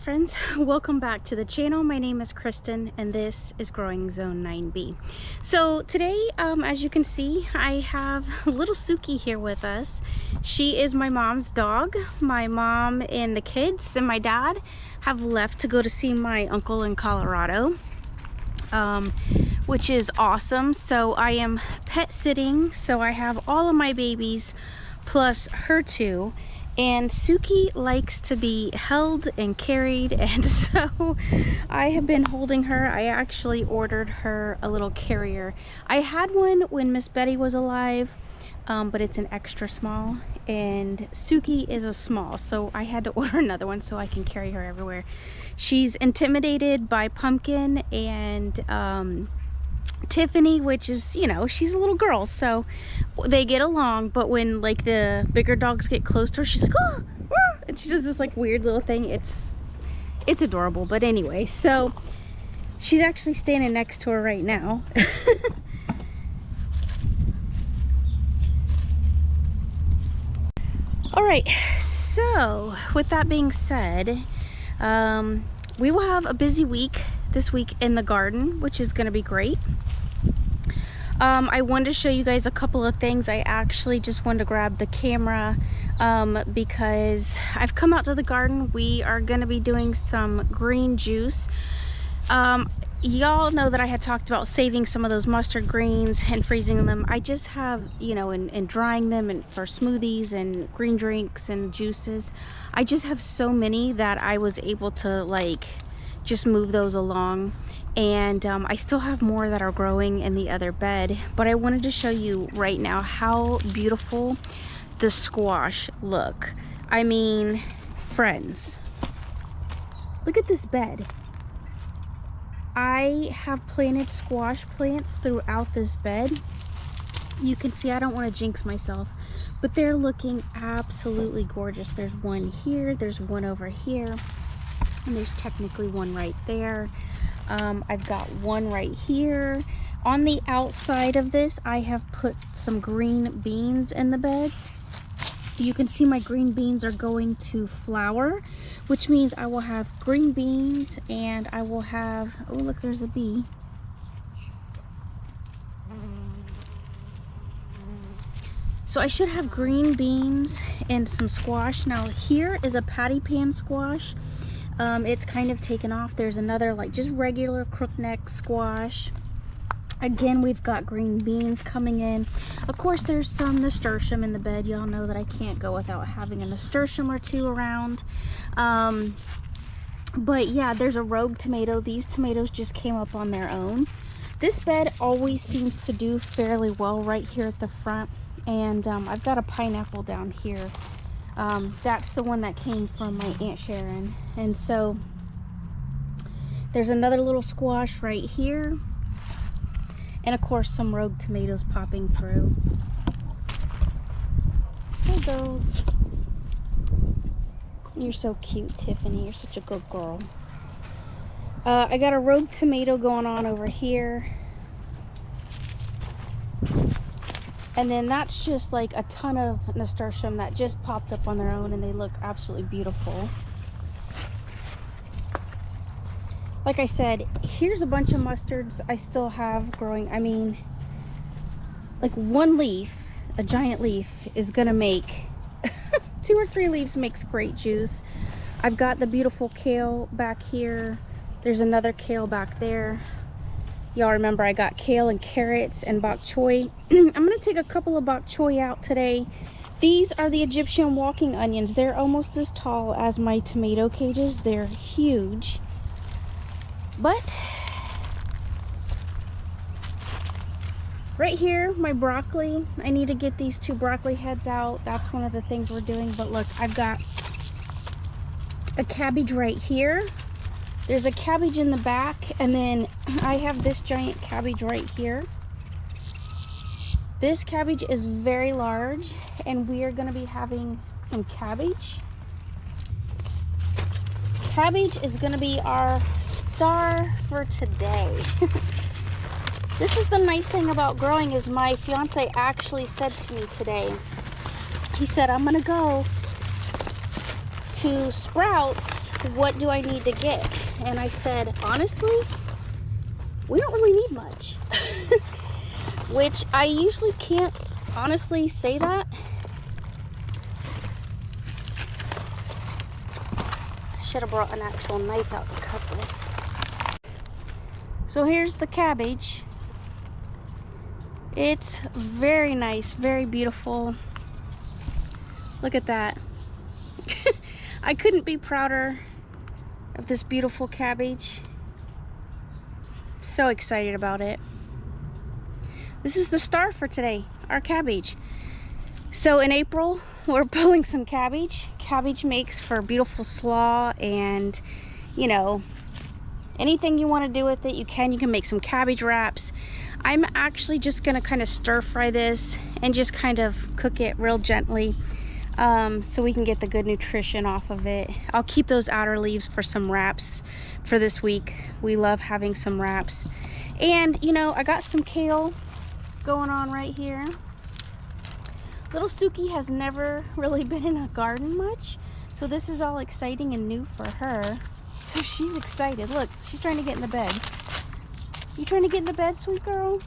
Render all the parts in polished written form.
friends, welcome back to the channel. My name is Kristen and this is Growing Zone 9B. So today, as you can see, I have little Suki here with us. She is my mom's dog. My mom and the kids and my dad have left to go to see my uncle in Colorado, which is awesome. So I am pet sitting, so I have all of my babies plus her two. And Suki likes to be held and carried, and so I have been holding her. I actually ordered her a little carrier. I had one when Miss Betty was alive, but it's an extra small, and Suki is a small, so I had to order another one so I can carry her everywhere. She's intimidated by Pumpkin and Tiffany, which is, you know, she's a little girl, so they get along, but when like the bigger dogs get close to her, she's like, oh, oh, and she does this like weird little thing. It's adorable. But anyway, so she's actually standing next to her right now. All right, so with that being said, we will have a busy week this week in the garden, which is going to be great. I wanted to show you guys a couple of things. I actually just wanted to grab the camera because I've come out to the garden. We are going to be doing some green juice. Y'all know that I had talked about saving some of those mustard greens and freezing them. I just have, you know, and drying them and for smoothies and green drinks and juices. I just have so many that I was able to like just move those along. And I still have more that are growing in the other bed, but I wanted to show you right now how beautiful the squash look. I mean, friends, look at this bed. I have planted squash plants throughout this bed. You can see I don't want to jinx myself, but they're looking absolutely gorgeous. There's one here, there's one over here, and there's technically one right there. I've got one right here. On the outside of this, I have put some green beans in the beds. You can see my green beans are going to flower, which means I will have green beans and I will have, oh look, there's a bee. So I should have green beans and some squash. Now here is a patty pan squash. It's kind of taken off. There's another like just regular crookneck squash. Again, we've got green beans coming in. Of course, there's some nasturtium in the bed. Y'all know that I can't go without having a nasturtium or two around. But yeah, there's a rogue tomato. These tomatoes just came up on their own. This bed always seems to do fairly well right here at the front. And I've got a pineapple down here. That's the one that came from my Aunt Sharon. And so there's another little squash right here. And of course some rogue tomatoes popping through. There goes. You're so cute, Tiffany. You're such a good girl. I got a rogue tomato going on over here. And then that's just like a ton of nasturtium that just popped up on their own, and they look absolutely beautiful. Like I said, here's a bunch of mustards I still have growing. I mean, like one leaf, a giant leaf, is gonna make 2 or 3 leaves makes great juice. I've got the beautiful kale back here. There's another kale back there. Y'all remember I got kale and carrots and bok choy. I'm going to take a couple of bok choy out today. These are the Egyptian walking onions. They're almost as tall as my tomato cages. They're huge. But right here, my broccoli. I need to get these 2 broccoli heads out. That's one of the things we're doing. But look, I've got a cabbage right here. There's a cabbage in the back, and then I have this giant cabbage right here. This cabbage is very large, and we are going to be having some cabbage. Cabbage is going to be our star for today. This is the nice thing about growing is my fiance actually said to me today, he said, I'm going to go to Sprouts, what do I need to get? And I said, honestly, we don't really need much. Which I usually can't honestly say that. I should have brought an actual knife out to cut this. So here's the cabbage. It's very nice, very beautiful. Look at that. I couldn't be prouder of this beautiful cabbage. So excited about it. This is the star for today, our cabbage. So in April, we're pulling some cabbage. Cabbage makes for beautiful slaw, and you know, anything you want to do with it, you can. You can make some cabbage wraps. I'm actually just gonna kind of stir fry this and just kind of cook it real gently, so we can get the good nutrition off of it. I'll keep those outer leaves for some wraps for this week. We love having some wraps. And you know, I got some kale going on right here. Little Suki has never really been in a garden much, so this is all exciting and new for her. So she's excited. Look, she's trying to get in the bed. You trying to get in the bed, sweet girl?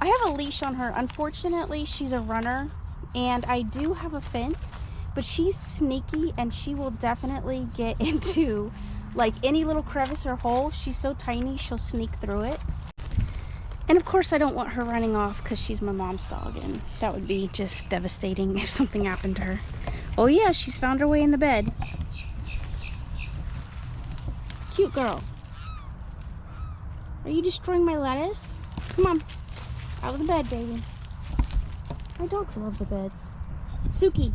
I have a leash on her. Unfortunately, she's a runner, and I do have a fence, but she's sneaky and she will definitely get into like any little crevice or hole. She's so tiny, she'll sneak through it. And of course, I don't want her running off because she's my mom's dog, and that would be just devastating if something happened to her. Oh yeah, she's found her way in the bed. Cute girl. Are you destroying my lettuce? Come on. Out of the bed, baby. My dogs love the beds. Suki.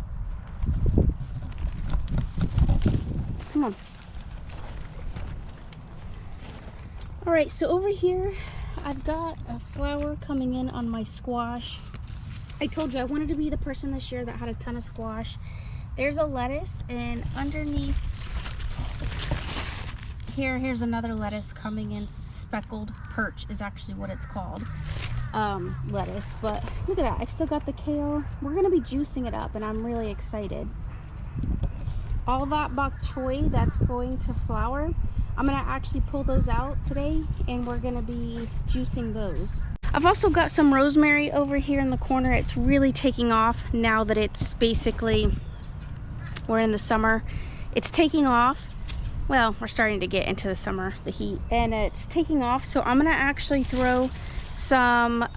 Come on. Alright, so over here, I've got a flower coming in on my squash. I told you I wanted to be the person this year that had a ton of squash. There's a lettuce, and underneath here's another lettuce coming in. Speckled perch is actually what it's called. Lettuce, but look at that. I've still got the kale. We're gonna be juicing it up, and I'm really excited. All that bok choy that's going to flower, I'm gonna actually pull those out today, and we're gonna be juicing those. I've also got some rosemary over here in the corner. It's really taking off now that it's basically, we're in the summer. It's taking off. Well, we're starting to get into the summer, the heat, and it's taking off. So I'm gonna actually throw some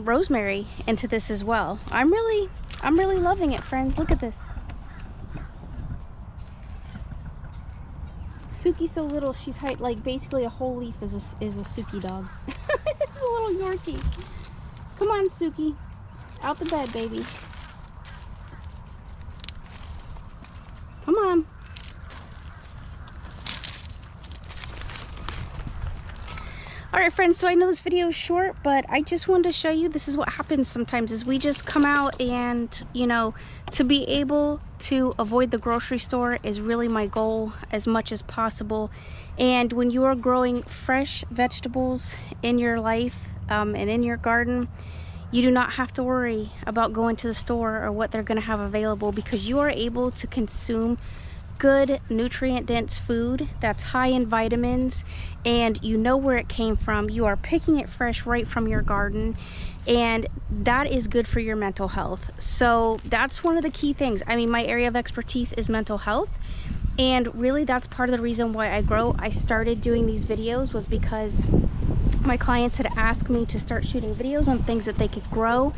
rosemary into this as well. I'm really loving it, friends. Look at this. Suki's so little, she's like basically a whole leaf is a Suki dog. It's a little Yorkie. Come on, Suki. Out the bed, baby. Come on. Alright friends, so I know this video is short, but I just wanted to show you this is what happens sometimes is we just come out, and you know, to be able to avoid the grocery store is really my goal as much as possible. And when you are growing fresh vegetables in your life and in your garden, you do not have to worry about going to the store or what they're going to have available, because you are able to consume good nutrient dense food that's high in vitamins, and you know where it came from. You are picking it fresh right from your garden, and that is good for your mental health. So that's one of the key things. I mean, my area of expertise is mental health, and really that's part of the reason why I started doing these videos, was because my clients had asked me to start shooting videos on things that they could grow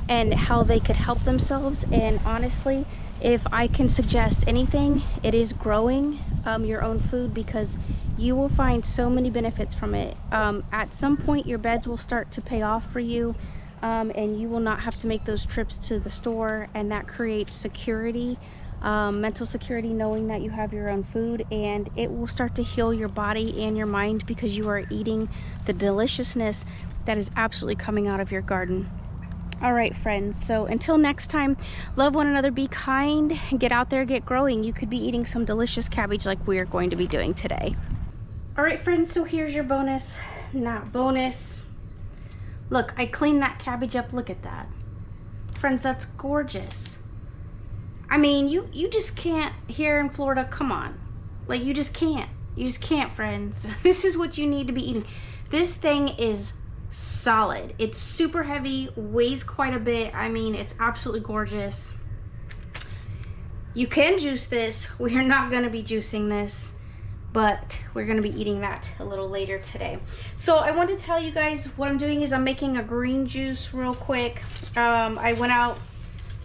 and how they could help themselves. And honestly, if I can suggest anything, it is growing your own food, because you will find so many benefits from it. At some point your beds will start to pay off for you, and you will not have to make those trips to the store, and that creates security, mental security, knowing that you have your own food, and it will start to heal your body and your mind, because you are eating the deliciousness that is absolutely coming out of your garden. All right, friends, so until next time, love one another, be kind, get out there, get growing. You could be eating some delicious cabbage like we are going to be doing today. All right, friends, so here's your bonus. Not bonus. Look, I cleaned that cabbage up. Look at that. Friends, that's gorgeous. I mean, you just can't here in Florida. Come on. Like, you just can't. You just can't, friends. This is what you need to be eating. This thing is solid. It's super heavy, weighs quite a bit. I mean, it's absolutely gorgeous. You can juice this. We are not going to be juicing this, but we're going to be eating that a little later today. So I want to tell you guys what I'm doing is I'm making a green juice real quick. I went out,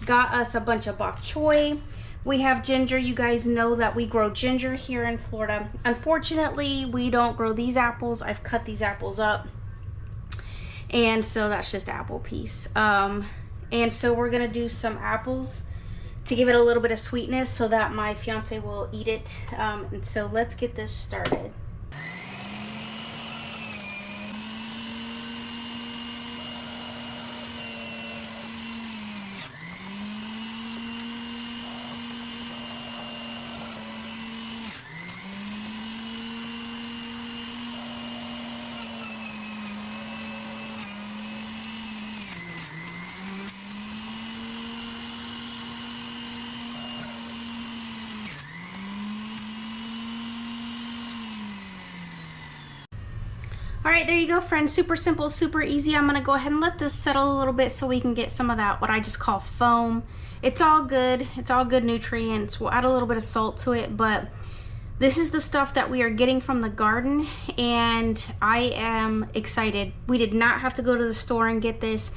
got us a bunch of bok choy. We have ginger. You guys know that we grow ginger here in Florida. Unfortunately, we don't grow these apples. I've cut these apples up, and so that's just apple piece. And so we're gonna do some apples to give it a little bit of sweetness so that my fiance will eat it. And so let's get this started. All right, there you go, friends. Super simple, super easy. I'm gonna go ahead and let this settle a little bit so we can get some of that, what I just call foam. It's all good. It's all good nutrients. We'll add a little bit of salt to it, but this is the stuff that we are getting from the garden, and I am excited. We did not have to go to the store and get this,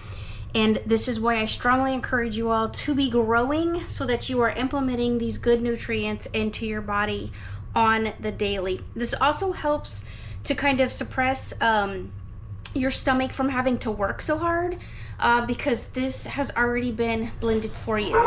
and this is why I strongly encourage you all to be growing so that you are implementing these good nutrients into your body on the daily. This also helps to kind of suppress your stomach from having to work so hard because this has already been blended for you.